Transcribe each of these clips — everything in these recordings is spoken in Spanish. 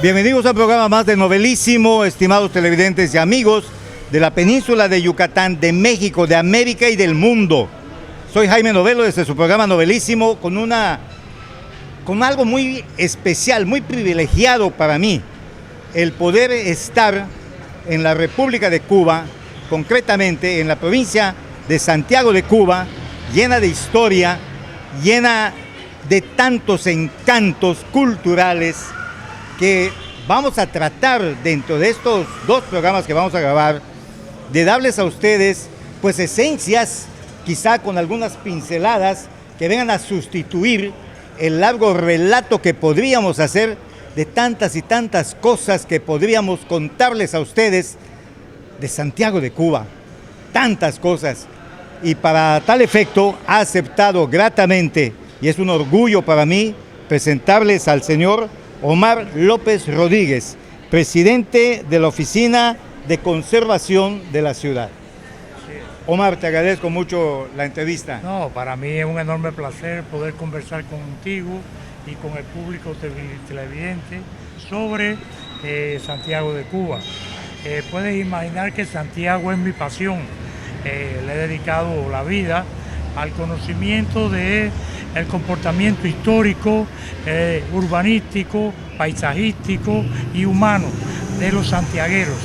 Bienvenidos a un programa más de Novelísimo, estimados televidentes y amigos de la península de Yucatán, de México, de América y del mundo. Soy Jaime Novelo desde su programa Novelísimo con algo muy especial, muy privilegiado para mí, el poder estar en la República de Cuba, concretamente en la provincia de Santiago de Cuba, llena de historia, llena de tantos encantos culturales que vamos a tratar dentro de estos dos programas que vamos a grabar, de darles a ustedes pues esencias, quizá con algunas pinceladas que vengan a sustituir el largo relato que podríamos hacer de tantas y tantas cosas que podríamos contarles a ustedes de Santiago de Cuba, tantas cosas. Y para tal efecto ha aceptado gratamente, y es un orgullo para mí, presentarles al señor Omar López Rodríguez, presidente de la Oficina de Conservación de la ciudad. Omar, te agradezco mucho la entrevista. No, para mí es un enorme placer poder conversar contigo y con el público televidente sobre Santiago de Cuba. Puedes imaginar que Santiago es mi pasión. Le he dedicado la vida al conocimiento de el comportamiento histórico, urbanístico, paisajístico y humano de los santiagueros.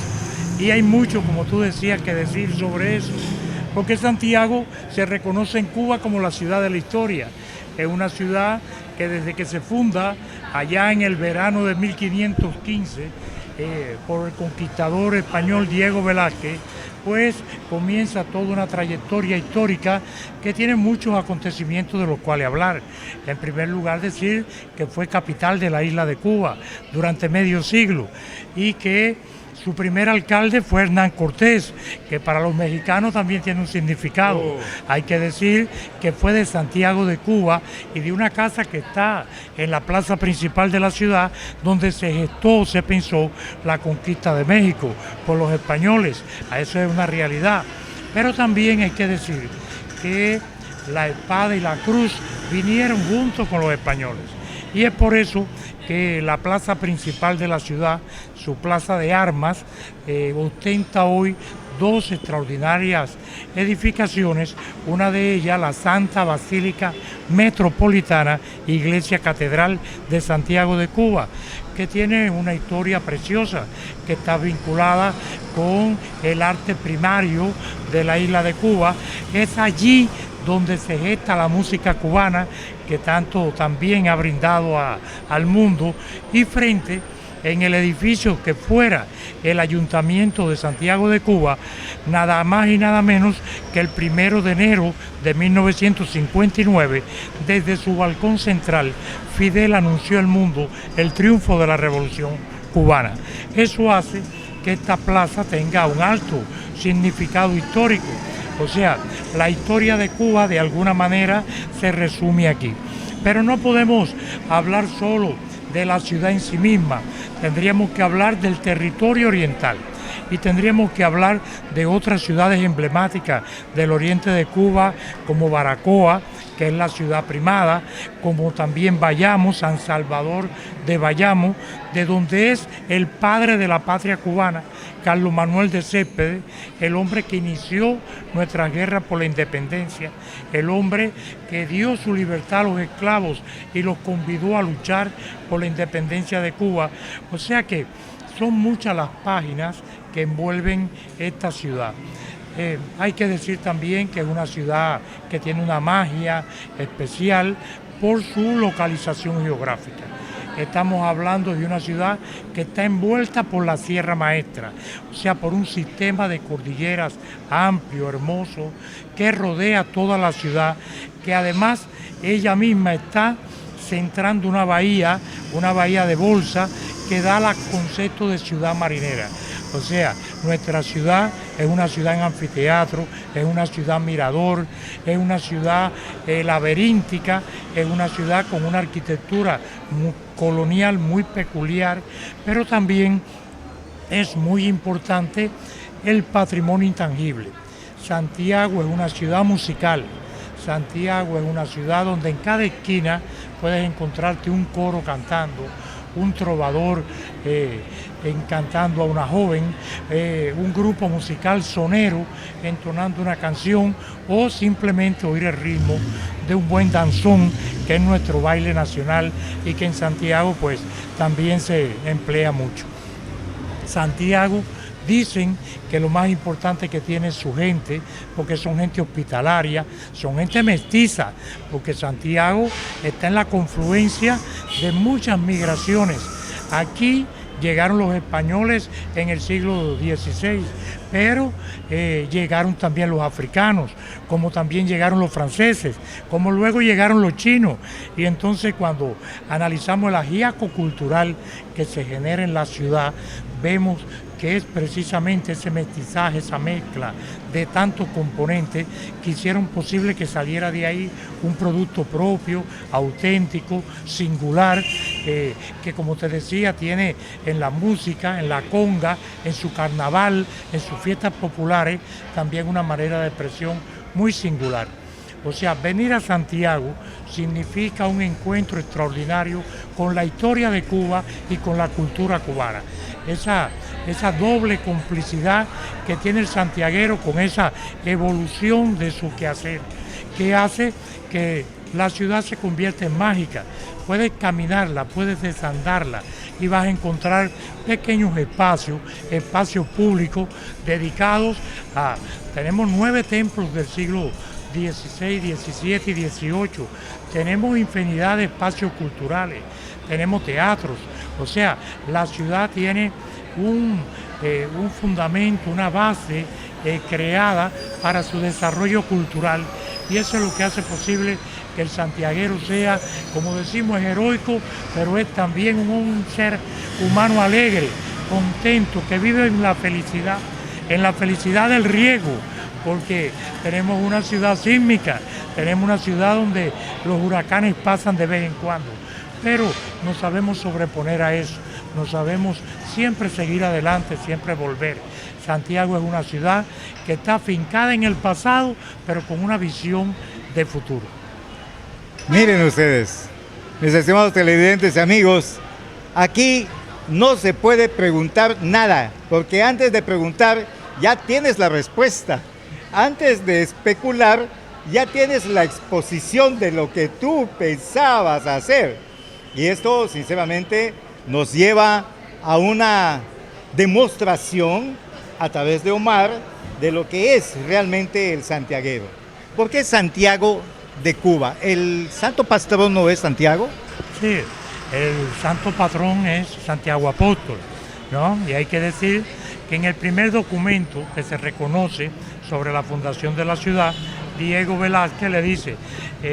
Y hay mucho, como tú decías, que decir sobre eso, porque Santiago se reconoce en Cuba como la ciudad de la historia. Es una ciudad que desde que se funda, allá en el verano de 1515, por el conquistador español Diego Velázquez, pues comienza toda una trayectoria histórica que tiene muchos acontecimientos de los cuales hablar. En primer lugar, decir que fue capital de la isla de Cuba durante medio siglo y que su primer alcalde fue Hernán Cortés, que para los mexicanos también tiene un significado. Hay que decir que fue de Santiago de Cuba y de una casa que está en la plaza principal de la ciudad, donde se gestó, se pensó la conquista de México por los españoles. Eso es una realidad. Pero también hay que decir que la espada y la cruz vinieron juntos con los españoles. Y es por eso que la plaza principal de la ciudad, su plaza de armas, ostenta hoy dos extraordinarias edificaciones, una de ellas la Santa Basílica Metropolitana, Iglesia Catedral de Santiago de Cuba, que tiene una historia preciosa, que está vinculada con el arte primario de la isla de Cuba. Es allí donde se gesta la música cubana, que tanto también ha brindado al mundo, y frente en el edificio que fuera el Ayuntamiento de Santiago de Cuba, nada más y nada menos que el 1 de enero de 1959, desde su balcón central, Fidel anunció al mundo el triunfo de la Revolución Cubana. Eso hace que esta plaza tenga un alto significado histórico. O sea, la historia de Cuba de alguna manera se resume aquí. Pero no podemos hablar solo de la ciudad en sí misma, tendríamos que hablar del territorio oriental y tendríamos que hablar de otras ciudades emblemáticas del oriente de Cuba, como Baracoa, que es la ciudad primada, como también Bayamo, San Salvador de Bayamo, de donde es el padre de la patria cubana, Carlos Manuel de Céspedes, el hombre que inició nuestra guerra por la independencia, el hombre que dio su libertad a los esclavos y los convidó a luchar por la independencia de Cuba. O sea que son muchas las páginas que envuelven esta ciudad. Hay que decir también que es una ciudad que tiene una magia especial por su localización geográfica. Estamos hablando de una ciudad que está envuelta por la Sierra Maestra, o sea, por un sistema de cordilleras amplio, hermoso, que rodea toda la ciudad, que además ella misma está centrando una bahía de bolsa que da el concepto de ciudad marinera. O sea, nuestra ciudad es una ciudad en anfiteatro, es una ciudad mirador, es una ciudad laberíntica, es una ciudad con una arquitectura colonial muy peculiar, pero también es muy importante el patrimonio intangible. Santiago es una ciudad musical. Santiago es una ciudad donde en cada esquina puedes encontrarte un coro cantando, un trovador cantando a una joven, un grupo musical sonero entonando una canción o simplemente oír el ritmo de un buen danzón que es nuestro baile nacional y que en Santiago pues también se emplea mucho. Santiago, dicen que lo más importante que tiene es su gente, porque son gente hospitalaria, son gente mestiza, porque Santiago está en la confluencia de muchas migraciones. Aquí llegaron los españoles en el siglo XVI, pero llegaron también los africanos, como también llegaron los franceses, como luego llegaron los chinos. Y entonces cuando analizamos el ajiaco cultural que se genera en la ciudad, vemos que es precisamente ese mestizaje, esa mezcla de tantos componentes que hicieron posible que saliera de ahí un producto propio, auténtico, singular, que como te decía tiene en la música, en la conga, en su carnaval, en sus fiestas populares, también una manera de expresión muy singular. O sea, venir a Santiago significa un encuentro extraordinario con la historia de Cuba y con la cultura cubana. Esa doble complicidad que tiene el santiaguero con esa evolución de su quehacer, que hace que la ciudad se convierta en mágica. Puedes caminarla, puedes desandarla y vas a encontrar pequeños espacios públicos dedicados a... Tenemos 9 templos del siglo XVI, XVII y XVIII, tenemos infinidad de espacios culturales, tenemos teatros, o sea, la ciudad tiene un fundamento, una base creada para su desarrollo cultural, y eso es lo que hace posible que el santiaguero sea, como decimos, es heroico, pero es también un ser humano alegre, contento, que vive en la felicidad del riego, porque tenemos una ciudad sísmica, tenemos una ciudad donde los huracanes pasan de vez en cuando, pero nos sabemos sobreponer a eso, nos sabemos siempre seguir adelante, siempre volver. Santiago es una ciudad que está afincada en el pasado, pero con una visión de futuro. Miren ustedes, mis estimados televidentes y amigos, aquí no se puede preguntar nada, porque antes de preguntar ya tienes la respuesta. Antes de especular, ya tienes la exposición de lo que tú pensabas hacer. Y esto, sinceramente, nos lleva a una demostración a través de Omar de lo que es realmente el santiaguero. ¿Por qué Santiago de Cuba? ¿El santo patrón no es Santiago? Sí, el santo patrón es Santiago Apóstol, ¿no? Y hay que decir que en el primer documento que se reconoce sobre la fundación de la ciudad, Diego Velázquez le dice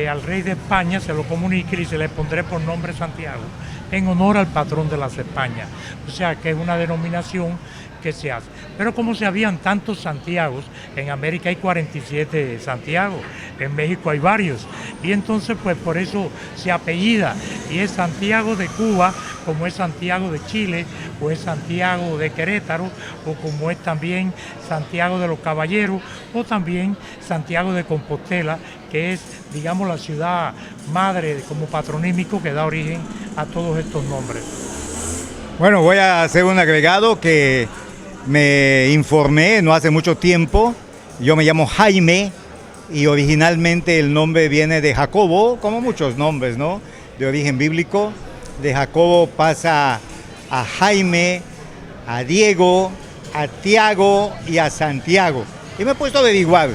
al rey de España, se lo comunica y dice: le pondré por nombre Santiago, en honor al patrón de las Españas. O sea que es una denominación que se hace. Pero como se habían tantos Santiagos, en América hay 47 Santiago, en México hay varios, y entonces pues por eso se apellida, y es Santiago de Cuba, como es Santiago de Chile, o es Santiago de Querétaro, o como es también Santiago de los Caballeros, o también Santiago de Compostela, que es, digamos, la ciudad madre como patronímico que da origen a todos estos nombres. Bueno, voy a hacer un agregado que me informé no hace mucho tiempo. Yo me llamo Jaime y originalmente el nombre viene de Jacobo, como muchos nombres, ¿no? De origen bíblico. De Jacobo pasa a Jaime, a Diego, a Tiago y a Santiago. Y me he puesto a averiguar.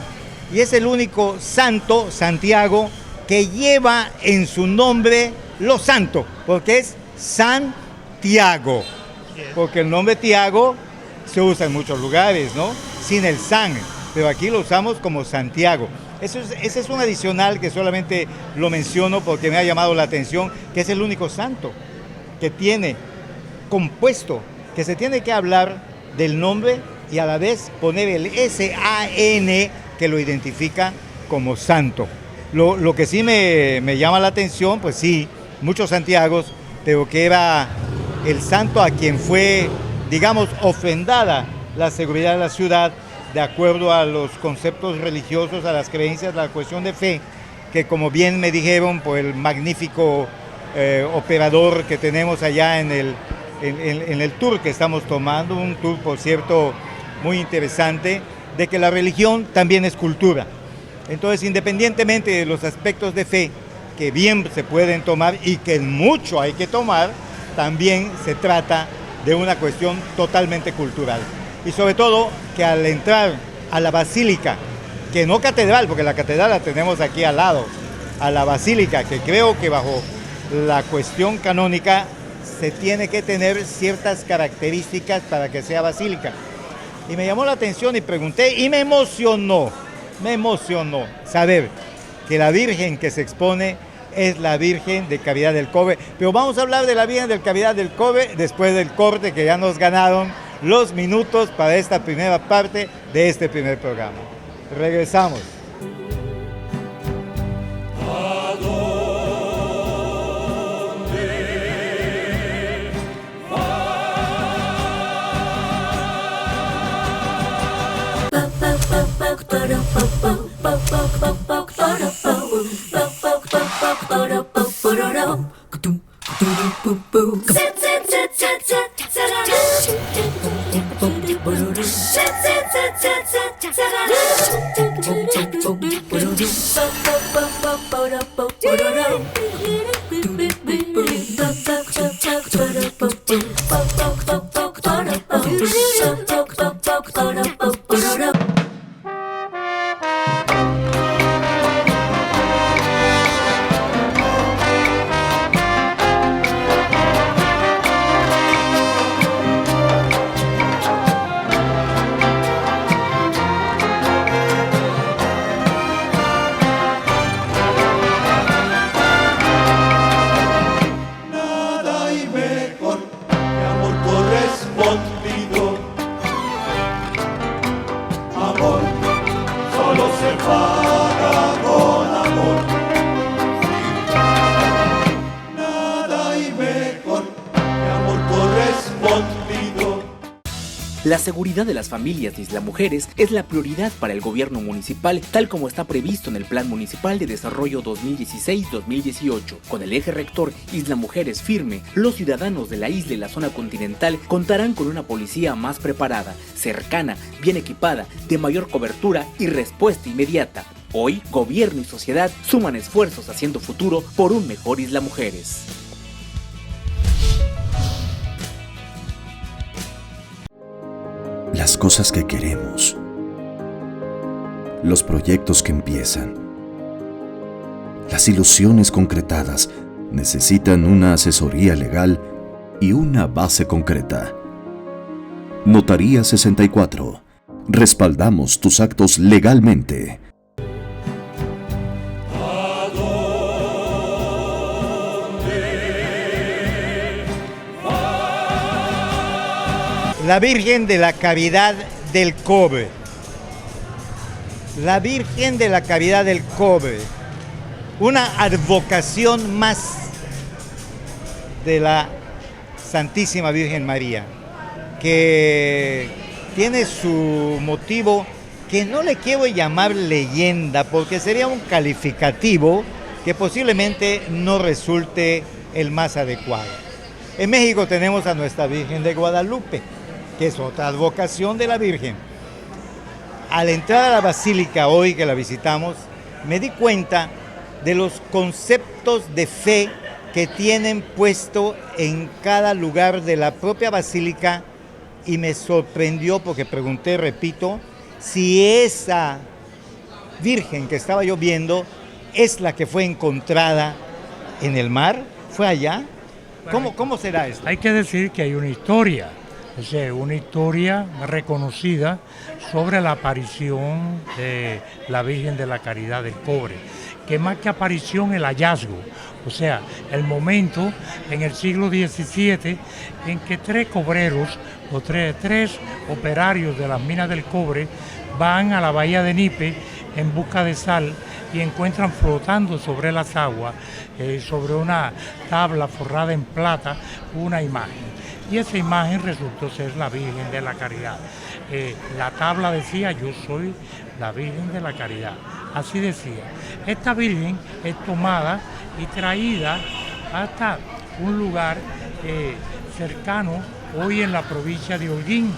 Y es el único santo, Santiago, que lleva en su nombre lo santo, porque es Santiago. Porque el nombre Tiago se usa en muchos lugares, ¿no? Sin el San, pero aquí lo usamos como Santiago. Ese es un adicional que solamente lo menciono porque me ha llamado la atención, que es el único santo que tiene compuesto, que se tiene que hablar del nombre y a la vez poner el S-A-N que lo identifica como santo. Lo que sí me llama la atención, pues sí, muchos Santiagos, pero que era el santo a quien fue, digamos, ofrendada la seguridad de la ciudad de acuerdo a los conceptos religiosos, a las creencias, a la cuestión de fe, que como bien me dijeron por el magnífico operador que tenemos allá en el tour que estamos tomando, un tour por cierto muy interesante, de que la religión también es cultura. Entonces, independientemente de los aspectos de fe que bien se pueden tomar y que mucho hay que tomar, también se trata de una cuestión totalmente cultural. Y sobre todo que al entrar a la basílica, que no catedral, porque la catedral la tenemos aquí al lado, a la basílica, que creo que bajo la cuestión canónica se tiene que tener ciertas características para que sea basílica. Y me llamó la atención y pregunté y me emocionó saber que la Virgen que se expone es la Virgen de Caridad del Cobre. Pero vamos a hablar de la Virgen de Caridad del Cobre después del corte, que ya nos ganaron los minutos para esta primera parte de este primer programa. Regresamos. La seguridad de las familias de Isla Mujeres es la prioridad para el gobierno municipal, tal como está previsto en el Plan Municipal de Desarrollo 2016-2018. Con el eje rector Isla Mujeres firme, los ciudadanos de la isla y la zona continental contarán con una policía más preparada, cercana, bien equipada, de mayor cobertura y respuesta inmediata. Hoy, gobierno y sociedad suman esfuerzos haciendo futuro por un mejor Isla Mujeres. Las cosas que queremos, los proyectos que empiezan, las ilusiones concretadas necesitan una asesoría legal y una base concreta. Notaría 64. Respaldamos tus actos legalmente. La Virgen de la Caridad del Cobre. La Virgen de la Caridad del Cobre. Una advocación más de la Santísima Virgen María, que tiene su motivo que no le quiero llamar leyenda, porque sería un calificativo que posiblemente no resulte el más adecuado. En México tenemos a nuestra Virgen de Guadalupe, que es otra advocación de la Virgen. Al entrar a la basílica hoy que la visitamos, me di cuenta de los conceptos de fe que tienen puesto en cada lugar de la propia basílica y me sorprendió porque pregunté, repito, si esa Virgen que estaba yo viendo es la que fue encontrada en el mar. ¿Fue allá? ¿Cómo será esto? Hay que decir que hay una historia. O sea, una historia reconocida sobre la aparición de la Virgen de la Caridad del Cobre, que más que aparición, el hallazgo, o sea, el momento en el siglo XVII en que tres cobreros o tres operarios de las minas del cobre van a la bahía de Nipe en busca de sal y encuentran flotando sobre las aguas, sobre una tabla forrada en plata, una imagen. Y esa imagen resultó ser la Virgen de la Caridad. la tabla decía: yo soy la Virgen de la Caridad. Así decía. Esta Virgen es tomada y traída hasta un lugar cercano, hoy en la provincia de Holguín,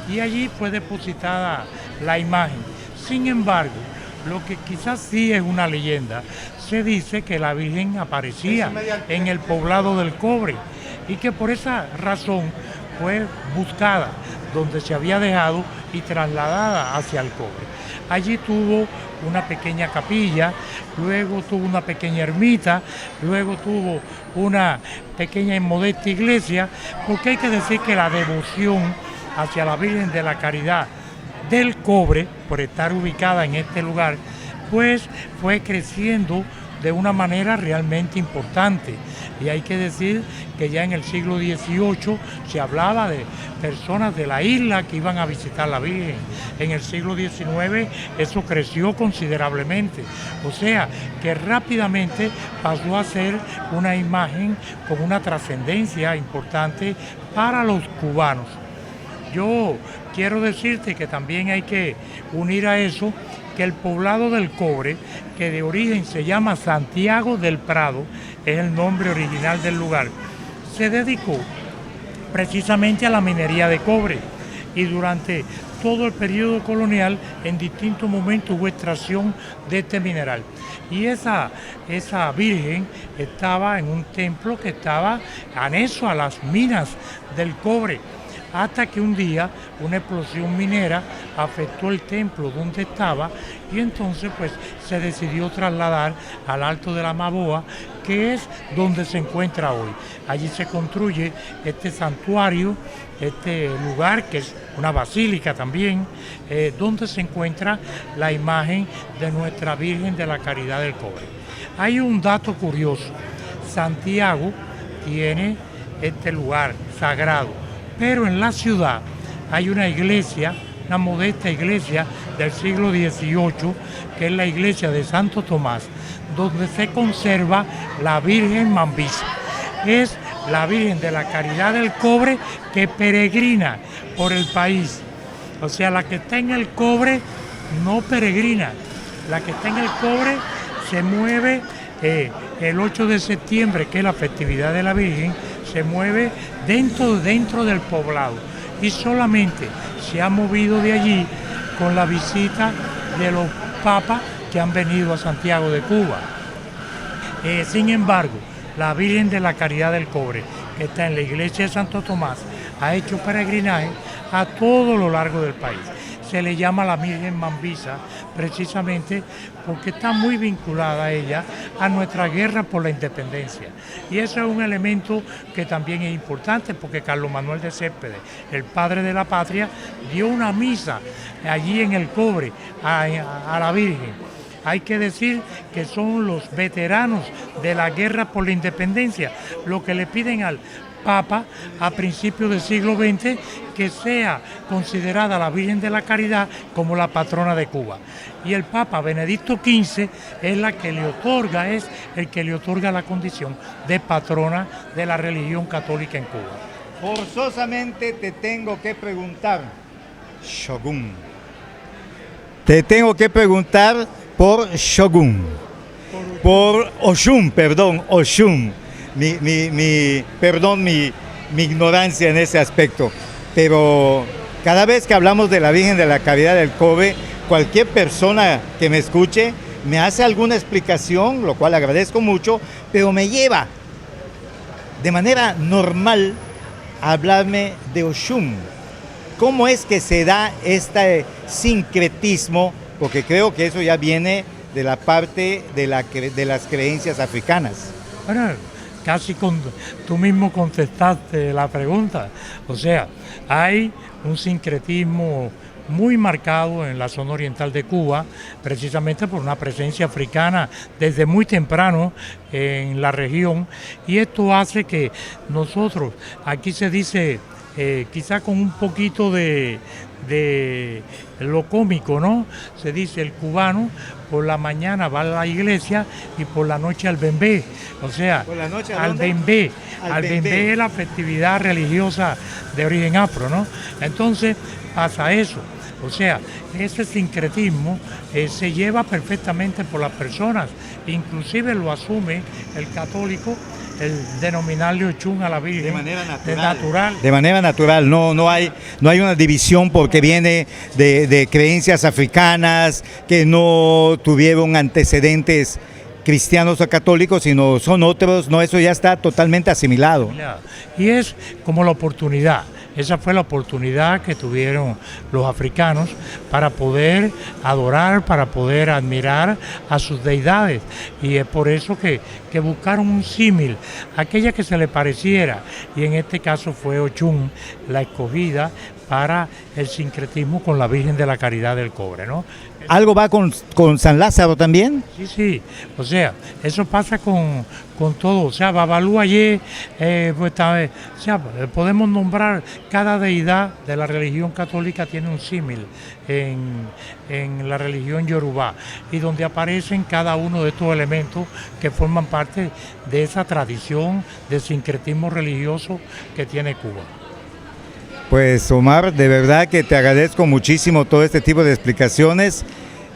y allí fue depositada la imagen. Sin embargo, lo que quizás sí es una leyenda, se dice que la Virgen aparecía en el poblado del Cobre y que por esa razón fue buscada donde se había dejado y trasladada hacia el Cobre. Allí tuvo una pequeña capilla, luego tuvo una pequeña ermita, luego tuvo una pequeña y modesta iglesia, porque hay que decir que la devoción hacia la Virgen de la Caridad del Cobre, por estar ubicada en este lugar, pues fue creciendo de una manera realmente importante. Y hay que decir que ya en el siglo XVIII se hablaba de personas de la isla que iban a visitar la Virgen. En el siglo XIX eso creció considerablemente. O sea, que rápidamente pasó a ser una imagen con una trascendencia importante para los cubanos. Yo quiero decirte que también hay que unir a eso que el poblado del Cobre, que de origen se llama Santiago del Prado, es el nombre original del lugar, se dedicó precisamente a la minería de cobre, y durante todo el periodo colonial en distintos momentos hubo extracción de este mineral. Y esa Virgen estaba en un templo que estaba anexo a las minas del cobre, hasta que un día una explosión minera afectó el templo donde estaba, y entonces pues se decidió trasladar al Alto de la Maboa, que es donde se encuentra hoy. Allí se construye este santuario, este lugar que es una basílica también, donde se encuentra la imagen de nuestra Virgen de la Caridad del Cobre. Hay un dato curioso: Santiago tiene este lugar sagrado, pero en la ciudad hay una iglesia, una modesta iglesia del siglo XVIII, que es la iglesia de Santo Tomás, donde se conserva la Virgen Mambisa. Es la Virgen de la Caridad del Cobre que peregrina por el país. O sea, la que está en el Cobre no peregrina, la que está en el Cobre se mueve el 8 de septiembre, que es la festividad de la Virgen, se mueve dentro del poblado, y solamente se ha movido de allí con la visita de los papas que han venido a Santiago de Cuba. Sin embargo, la Virgen de la Caridad del Cobre, que está en la iglesia de Santo Tomás, ha hecho peregrinaje a todo lo largo del país. Se le llama la Virgen Mambisa precisamente porque está muy vinculada a ella, a nuestra guerra por la independencia. Y eso es un elemento que también es importante, porque Carlos Manuel de Céspedes, el padre de la patria, dio una misa allí en el Cobre a la Virgen. Hay que decir que son los veteranos de la guerra por la independencia los que le piden al Papa a principios del siglo XX que sea considerada la Virgen de la Caridad como la patrona de Cuba. Y el Papa Benedicto XV es el que le otorga la condición de patrona de la religión católica en Cuba. Forzosamente te tengo que preguntar, Shogun. Te tengo que preguntar por Shogun. Por Oshun, perdón, Oshun. Perdón mi ignorancia en ese aspecto, pero cada vez que hablamos de la Virgen de la Caridad del Cobre, cualquier persona que me escuche me hace alguna explicación, lo cual agradezco mucho, pero me lleva de manera normal a hablarme de Oshun. ¿Cómo es que se da este sincretismo? Porque creo que eso ya viene de la parte de las creencias africanas. Bueno, casi tú mismo contestaste la pregunta. O sea, hay un sincretismo muy marcado en la zona oriental de Cuba, precisamente por una presencia africana desde muy temprano en la región, y esto hace que nosotros, aquí se dice, quizá con un poquito de lo cómico, ¿no? Se dice: el cubano por la mañana va a la iglesia y por la noche al bembé. O sea, al bembé. Al bembé es la festividad religiosa de origen afro, ¿no? Entonces, pasa eso. O sea, ese sincretismo se lleva perfectamente por las personas, inclusive lo asume el católico, el denominarle Ochun a la Virgen De manera natural. natural. De manera natural, no hay una división porque viene de creencias africanas que no tuvieron antecedentes cristianos o católicos, sino son otros, no, eso ya está totalmente asimilado. Y es como la oportunidad. Esa fue la oportunidad que tuvieron los africanos para poder adorar, para poder admirar a sus deidades. Y es por eso que buscaron un símil, aquella que se le pareciera. Y en este caso fue Ochun la escogida para el sincretismo con la Virgen de la Caridad del Cobre, ¿no? ¿Algo va con San Lázaro también? Sí, o sea, eso pasa con todo, o sea, Babalú ayer, o sea, podemos nombrar cada deidad de la religión católica tiene un símil en la religión yorubá y donde aparecen cada uno de estos elementos que forman parte de esa tradición de sincretismo religioso que tiene Cuba. Pues Omar, de verdad que te agradezco muchísimo todo este tipo de explicaciones.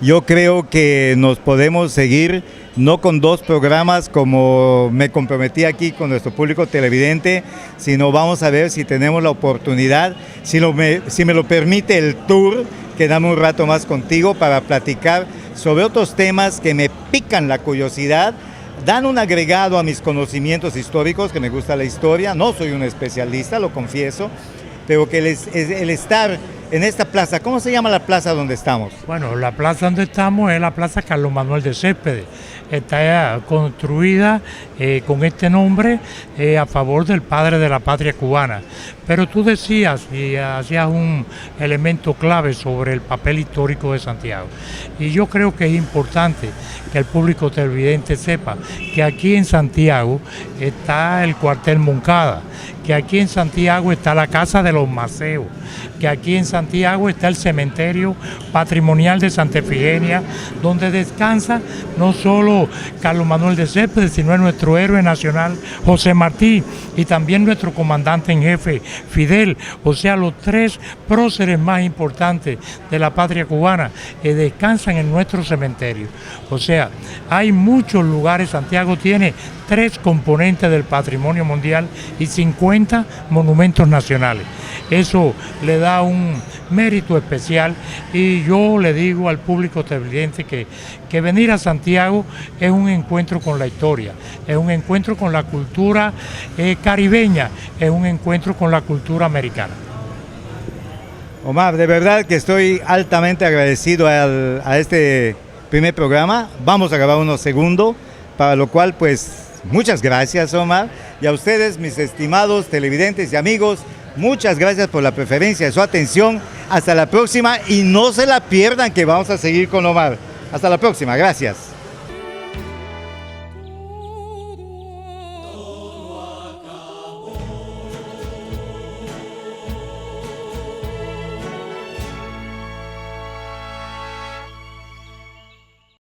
Yo creo que nos podemos seguir, no con 2 programas como me comprometí aquí con nuestro público televidente, sino vamos a ver si tenemos la oportunidad, si me lo permite el tour, quedarme un rato más contigo para platicar sobre otros temas que me pican la curiosidad, dan un agregado a mis conocimientos históricos, que me gusta la historia, no soy un especialista, lo confieso, pero que el estar en esta plaza, ¿cómo se llama la plaza donde estamos? Bueno, la plaza donde estamos es la plaza Carlos Manuel de Céspedes. Está construida con este nombre a favor del padre de la patria cubana. Pero tú decías y hacías un elemento clave sobre el papel histórico de Santiago. Y yo creo que es importante que el público televidente sepa que aquí en Santiago está el cuartel Moncada, que aquí en Santiago está la Casa de los Maceos, que aquí en Santiago está el cementerio patrimonial de Santa Efigenia, donde descansa no solo Carlos Manuel de Céspedes, sino nuestro héroe nacional José Martí y también nuestro comandante en jefe Fidel, o sea, los 3 próceres más importantes de la patria cubana descansan en nuestro cementerio. O sea, hay muchos lugares, Santiago tiene 3 componentes del patrimonio mundial y 50 monumentos nacionales. Eso le da un mérito especial y yo le digo al público televidente que venir a Santiago es un encuentro con la historia, es un encuentro con la cultura caribeña, es un encuentro con la cultura americana. Omar, de verdad que estoy altamente agradecido a este primer programa. Vamos a grabar uno segundo, para lo cual pues muchas gracias, Omar, y a ustedes, mis estimados televidentes y amigos, muchas gracias por la preferencia de su atención. Hasta la próxima y no se la pierdan que vamos a seguir con Omar. Hasta la próxima, gracias.